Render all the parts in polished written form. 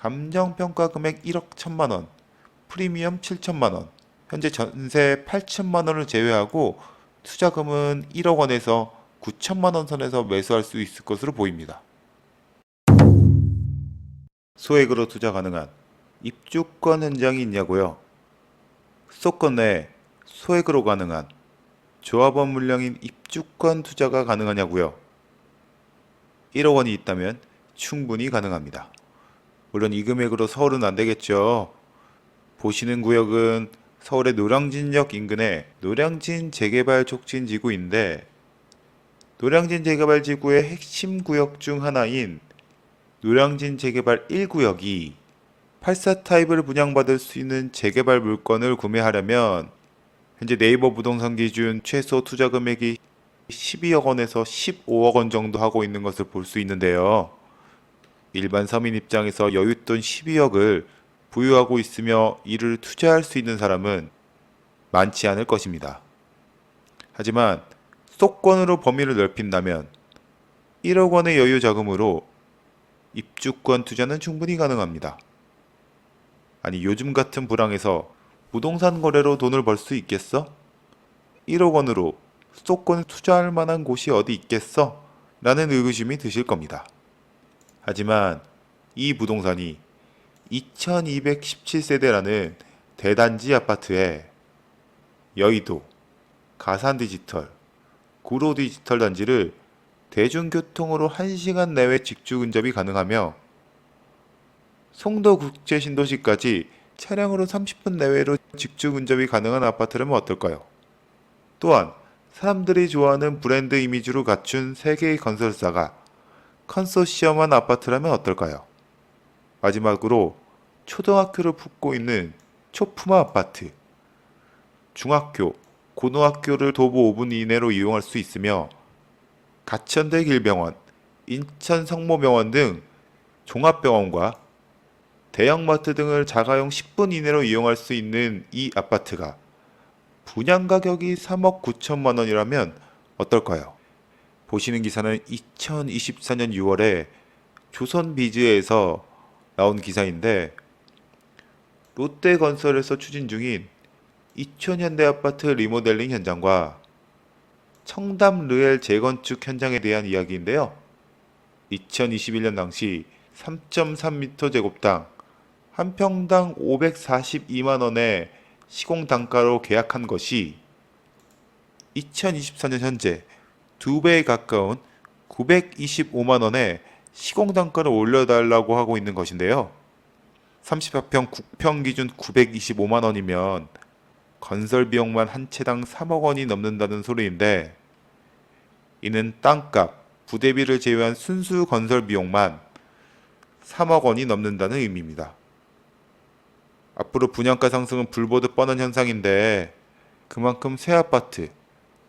감정평가 금액 1억 1천만원, 프리미엄 7천만원, 현재 전세 8천만원을 제외하고 투자금은 1억 원에서 9천만원 선에서 매수할 수 있을 것으로 보입니다. 소액으로 투자 가능한 입주권 현장이 있냐고요? 수도권 내에 소액으로 가능한 조합원 물량인 입주권 투자가 가능하냐고요? 1억 원이 있다면 충분히 가능합니다. 물론 이 금액으로 서울은 안 되겠죠. 보시는 구역은 서울의 노량진역 인근의 노량진 재개발 촉진 지구인데, 노량진 재개발 지구의 핵심 구역 중 하나인 노량진 재개발 1구역이 84 타입을 분양받을 수 있는 재개발 물건을 구매하려면 현재 네이버 부동산 기준 최소 투자 금액이 12억 원에서 15억 원 정도 하고 있는 것을 볼 수 있는데요. 일반 서민 입장에서 여윳돈 12억을 보유하고 있으며 이를 투자할 수 있는 사람은 많지 않을 것입니다. 하지만 수도권으로 범위를 넓힌다면 1억 원의 여유 자금으로 입주권 투자는 충분히 가능합니다. 아니, 요즘 같은 불황에서 부동산 거래로 돈을 벌 수 있겠어? 1억 원으로 수도권에 투자할 만한 곳이 어디 있겠어? 라는 의구심이 드실 겁니다. 하지만 이 부동산이 2217세대라는 대단지 아파트에 여의도, 가산디지털, 구로디지털 단지를 대중교통으로 1시간 내외 직주 근접이 가능하며 송도국제신도시까지 차량으로 30분 내외로 직주 근접이 가능한 아파트라면 어떨까요? 또한 사람들이 좋아하는 브랜드 이미지로 갖춘 세계의 건설사가 컨소시엄한 아파트라면 어떨까요? 마지막으로 초등학교를 품고 있는 초품화 아파트, 중학교, 고등학교를 도보 5분 이내로 이용할 수 있으며 가천대 길병원, 인천 성모병원 등 종합병원과 대형마트 등을 자가용 10분 이내로 이용할 수 있는 이 아파트가 분양 가격이 3억 9천만 원이라면 어떨까요? 보시는 기사는 2024년 6월에 조선비즈에서 나온 기사인데, 롯데건설에서 추진 중인 이촌 현대아파트 리모델링 현장과 청담 르엘 재건축 현장에 대한 이야기인데요. 2021년 당시 3.3m 제곱당 한 평당 542만 원의 시공 단가로 계약한 것이 2024년 현재 2배에 가까운 925만 원의 시공 단가를 올려달라고 하고 있는 것인데요. 34평 국평 기준 925만 원이면 건설 비용만 한 채당 3억 원이 넘는다는 소리인데, 이는 땅값, 부대비를 제외한 순수 건설 비용만 3억 원이 넘는다는 의미입니다. 앞으로 분양가 상승은 불보듯 뻔한 현상인데, 그만큼 새 아파트,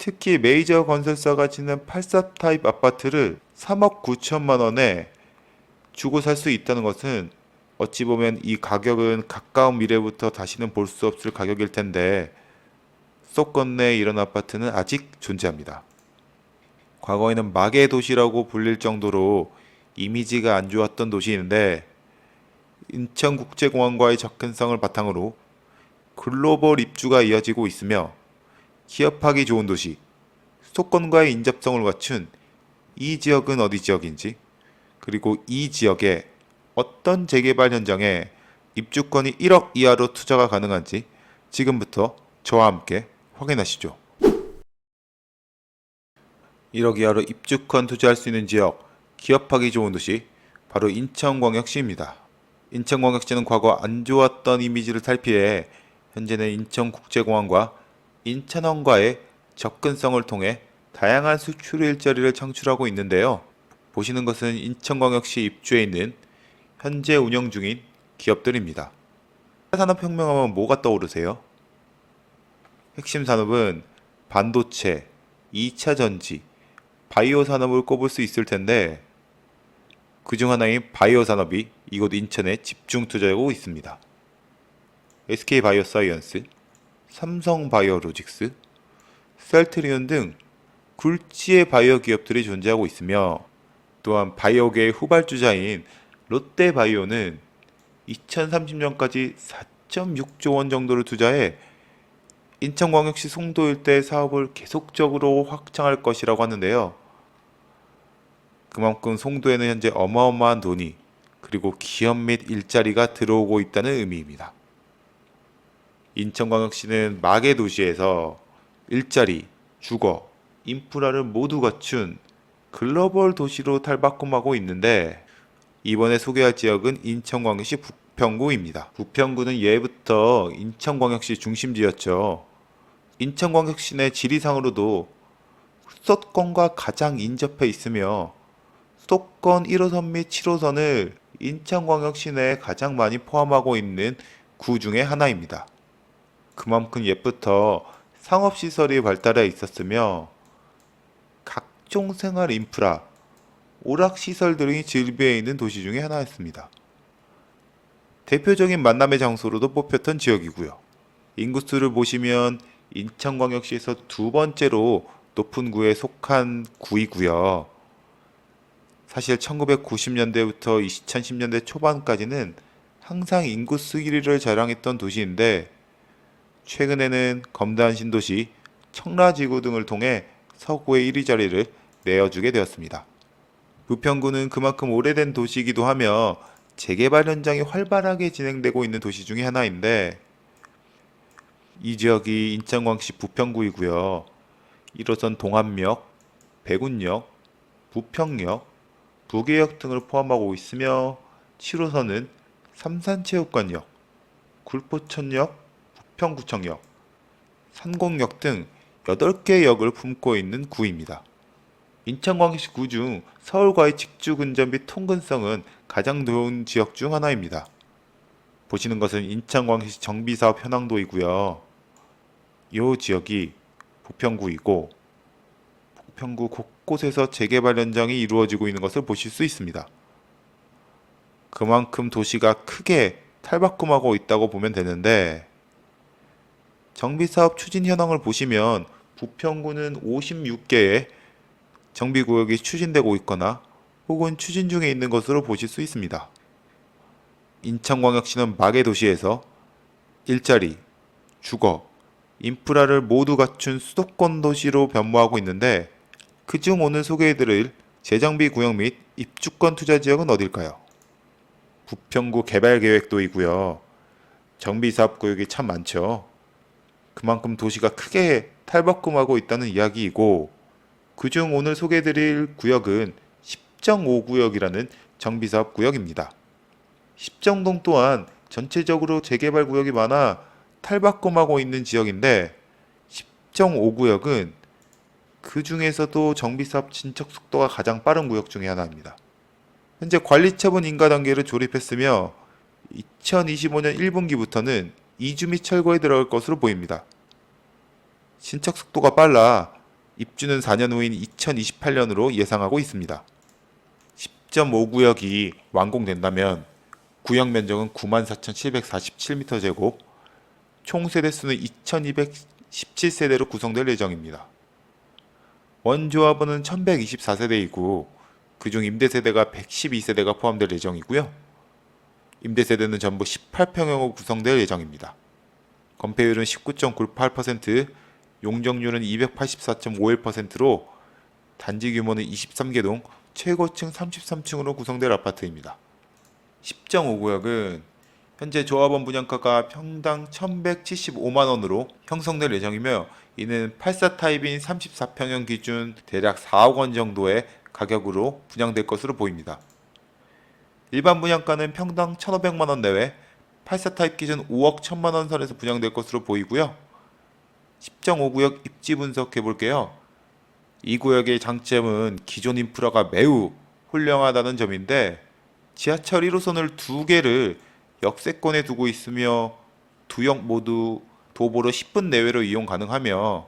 특히 메이저 건설사가 짓는 84 타입 아파트를 3억 9천만 원에 주고 살 수 있다는 것은 어찌 보면 이 가격은 가까운 미래부터 다시는 볼 수 없을 가격일 텐데, 수도권 내에 이런 아파트는 아직 존재합니다. 과거에는 마계 도시라고 불릴 정도로 이미지가 안 좋았던 도시인데, 인천국제공항과의 접근성을 바탕으로 글로벌 입주가 이어지고 있으며 기업하기 좋은 도시, 수도권과의 인접성을 갖춘 이 지역은 어디 지역인지, 그리고 이 지역에 어떤 재개발 현장에 입주권이 1억 이하로 투자가 가능한지 지금부터 저와 함께 확인하시죠. 1억 이하로 입주권 투자할 수 있는 지역, 기업하기 좋은 도시, 바로 인천광역시입니다. 인천광역시는 과거 안 좋았던 이미지를 탈피해 현재는 인천국제공항과 인천항과의 접근성을 통해 다양한 수출 일자리를 창출하고 있는데요. 보시는 것은 인천광역시 입주해 있는 현재 운영 중인 기업들입니다. 산업혁명하면 뭐가 떠오르세요? 핵심 산업은 반도체, 2차 전지, 바이오 산업을 꼽을 수 있을 텐데, 그중 하나인 바이오 산업이 이곳 인천에 집중 투자하고 있습니다. SK바이오사이언스, 삼성바이오로직스, 셀트리온 등 굴지의 바이오 기업들이 존재하고 있으며, 또한 바이오계의 후발주자인 롯데바이오는 2030년까지 4.6조 원 정도를 투자해 인천광역시 송도 일대 사업을 계속적으로 확장할 것이라고 하는데요. 그만큼 송도에는 현재 어마어마한 돈이 그리고 기업 및 일자리가 들어오고 있다는 의미입니다. 인천광역시는 마계 도시에서 일자리, 주거, 인프라를 모두 갖춘 글로벌 도시로 탈바꿈하고 있는데 이번에 소개할 지역은 인천광역시 부평구입니다. 부평구는 예부터 인천광역시 중심지였죠. 인천광역시 내 지리상으로도 수도권과 가장 인접해 있으며 수도권 1호선 및 7호선을 인천광역시 내에 가장 많이 포함하고 있는 구 중에 하나입니다. 그만큼 옛부터 상업시설이 발달해 있었으며 각종 생활 인프라, 오락시설 등이 즐비해 있는 도시 중에 하나였습니다. 대표적인 만남의 장소로도 뽑혔던 지역이고요. 인구수를 보시면 인천광역시에서 두 번째로 높은 구에 속한 구이고요. 사실 1990년대부터 2010년대 초반까지는 항상 인구수 1위를 자랑했던 도시인데 최근에는 검단 신도시, 청라지구 등을 통해 서구의 1위 자리를 내어주게 되었습니다. 부평구는 그만큼 오래된 도시이기도 하며 재개발 현장이 활발하게 진행되고 있는 도시 중에 하나인데 이 지역이 인천광역시 부평구이고요. 1호선 동암역, 백운역, 부평역, 부계역 등을 포함하고 있으며 7호선은 삼산체육관역, 굴포천역, 부평구청역, 산곡역 등 8개 역을 품고 있는 구입니다. 인천광역시 구 중 서울과의 직주 근접 및 통근성은 가장 좋은 지역 중 하나입니다. 보시는 것은 인천광역시 정비사업 현황도이고요. 이 지역이 부평구이고 부평구 곳곳에서 재개발 현장이 이루어지고 있는 것을 보실 수 있습니다. 그만큼 도시가 크게 탈바꿈하고 있다고 보면 되는데 정비사업 추진 현황을 보시면 부평구는 56개의 정비구역이 추진되고 있거나 혹은 추진 중에 있는 것으로 보실 수 있습니다. 인천광역시는 마계도시에서 일자리, 주거, 인프라를 모두 갖춘 수도권 도시로 변모하고 있는데 그중 오늘 소개해드릴 재정비 구역 및 입주권 투자 지역은 어딜까요? 부평구 개발계획도이고요. 정비사업 구역이 참 많죠. 그만큼 도시가 크게 탈바꿈하고 있다는 이야기이고 그중 오늘 소개해드릴 구역은 10.5구역이라는 정비사업 구역입니다. 10정동 또한 전체적으로 재개발 구역이 많아 탈바꿈하고 있는 지역인데 10.5구역은 그 중에서도 정비사업 진척 속도가 가장 빠른 구역 중에 하나입니다. 현재 관리처분 인가 단계를 조립했으며 2025년 1분기부터는 이주 및 철거에 들어갈 것으로 보입니다. 진척 속도가 빨라 입주는 4년 후인 2028년으로 예상하고 있습니다. 10.5구역이 완공된다면 구역 면적은 94,747m 제곱, 총 세대수는 2217세대로 구성될 예정입니다. 원조합원은 1124세대이고 그중 임대세대가 112세대가 포함될 예정이고요. 임대세대는 전부 18평형으로 구성될 예정입니다. 건폐율은 19.98%, 용적률은 284.51%로 단지 규모는 23개 동 최고층 33층으로 구성될 아파트입니다. 10.5구역은 현재 조합원 분양가가 평당 1,175만원으로 형성될 예정이며 이는 84 타입인 34평형 기준 대략 4억 원 정도의 가격으로 분양될 것으로 보입니다. 일반 분양가는 평당 1,500만원 내외, 84 타입 기준 5억 1,000만원 선에서 분양될 것으로 보이고요. 10.5구역 입지 분석해 볼게요. 이 구역의 장점은 기존 인프라가 매우 훌륭하다는 점인데 지하철 1호선을 2개를 역세권에 두고 있으며 두 역 모두 도보로 10분 내외로 이용 가능하며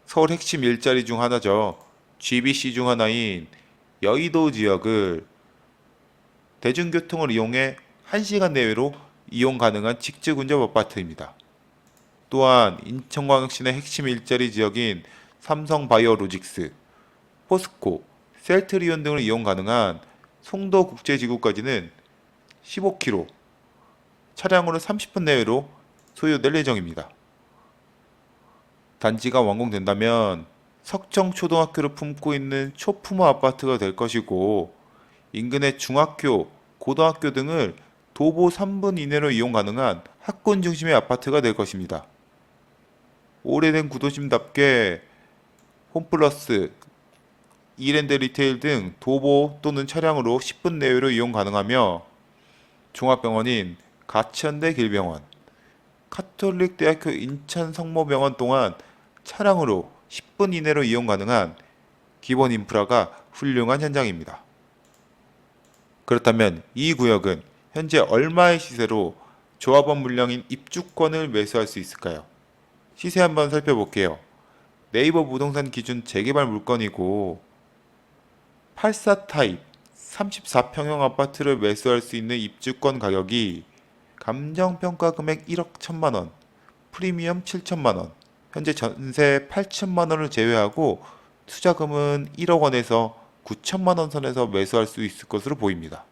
서울 핵심 일자리 중 하나죠. GBC 중 하나인 여의도 지역을 대중교통을 이용해 1시간 내외로 이용 가능한 직주 근접 아파트입니다. 또한 인천광역시 내 핵심 일자리 지역인 삼성바이오로직스, 포스코, 셀트리온 등을 이용 가능한 송도국제지구까지는 15km, 차량으로 30분 내외로 소유될 예정입니다. 단지가 완공된다면 석정초등학교를 품고 있는 초품화 아파트가 될 것이고, 인근의 중학교, 고등학교 등을 도보 3분 이내로 이용 가능한 학군 중심의 아파트가 될 것입니다. 오래된 구도심답게 홈플러스, 이랜드 리테일 등 도보 또는 차량으로 10분 내외로 이용 가능하며, 종합병원인 가천대 길병원, 카톨릭대학교 인천성모병원 또한 차량으로 10분 이내로 이용 가능한 기본 인프라가 훌륭한 현장입니다. 그렇다면 이 구역은 현재 얼마의 시세로 조합원 물량인 입주권을 매수할 수 있을까요? 시세 한번 살펴볼게요. 네이버 부동산 기준 재개발 물건이고 84 타입 34평형 아파트를 매수할 수 있는 입주권 가격이 감정평가 금액 1억 1천만 원, 프리미엄 7천만 원, 현재 전세 8천만 원을 제외하고 투자금은 1억 원에서 9천만 원 선에서 매수할 수 있을 것으로 보입니다.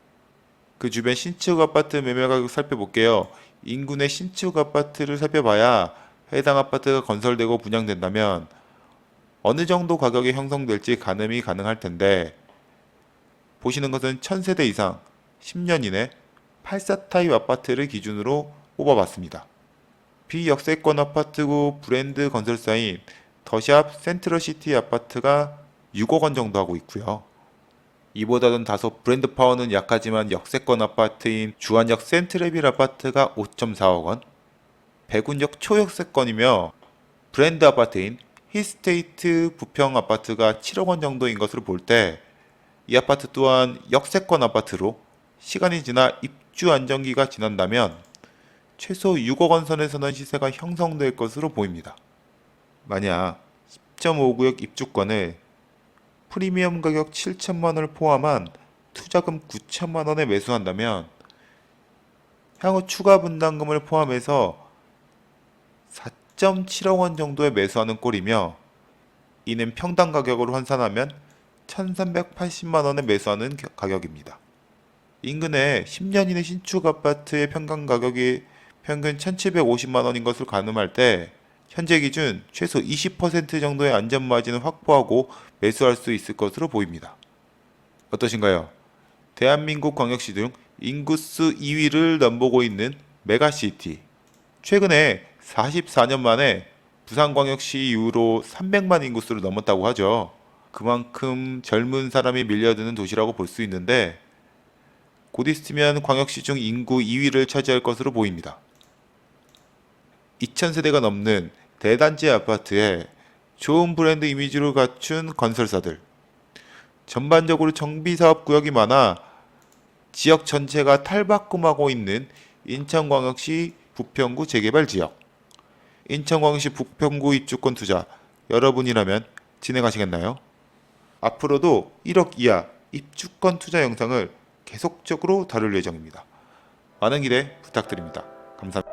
그 주변 신축 아파트 매매 가격 살펴볼게요. 인근의 신축 아파트를 살펴봐야 해당 아파트가 건설되고 분양된다면 어느 정도 가격이 형성될지 가늠이 가능할 텐데, 보시는 것은 1000세대 이상 10년 이내 84 타입 아파트를 기준으로 뽑아봤습니다. 비역세권 아파트고 브랜드 건설사인 더샵 센트럴시티 아파트가 6억 원 정도 하고 있고요. 이보다는 다소 브랜드 파워는 약하지만 역세권 아파트인 주안역 센트레빌 아파트가 5.4억 원, 백운역 초역세권이며 브랜드 아파트인 힐스테이트 부평 아파트가 7억 원 정도인 것으로 볼 때, 이 아파트 또한 역세권 아파트로 시간이 지나 입주 안정기가 지난다면 최소 6억 원 선에서는 시세가 형성될 것으로 보입니다. 만약 10.5구역 입주권을 프리미엄 가격 7천만 원을 포함한 투자금 9천만 원에 매수한다면 향후 추가 분담금을 포함해서 4.7억 원 정도에 매수하는 꼴이며, 이는 평당 가격으로 환산하면 1,380만 원에 매수하는 가격입니다. 인근의 10년 이내 신축 아파트의 평당 가격이 평균 1,750만 원인 것을 가늠할 때 현재 기준 최소 20% 정도의 안전 마진을 확보하고 매수할 수 있을 것으로 보입니다. 어떠신가요? 대한민국 광역시 중 인구수 2위를 넘보고 있는 메가시티. 최근에 44년 만에 부산광역시 이후로 300만 인구수를 넘었다고 하죠. 그만큼 젊은 사람이 밀려드는 도시라고 볼 수 있는데, 곧 있으면 광역시 중 인구 2위를 차지할 것으로 보입니다. 2000세대가 넘는 대단지 아파트에 좋은 브랜드 이미지를 갖춘 건설사들, 전반적으로 정비사업 구역이 많아 지역 전체가 탈바꿈하고 있는 인천광역시 부평구 재개발 지역. 인천광역시 부평구 입주권 투자 여러분이라면 진행하시겠나요? 앞으로도 1억 이하 입주권 투자 영상을 계속적으로 다룰 예정입니다. 많은 기대 부탁드립니다. 감사합니다.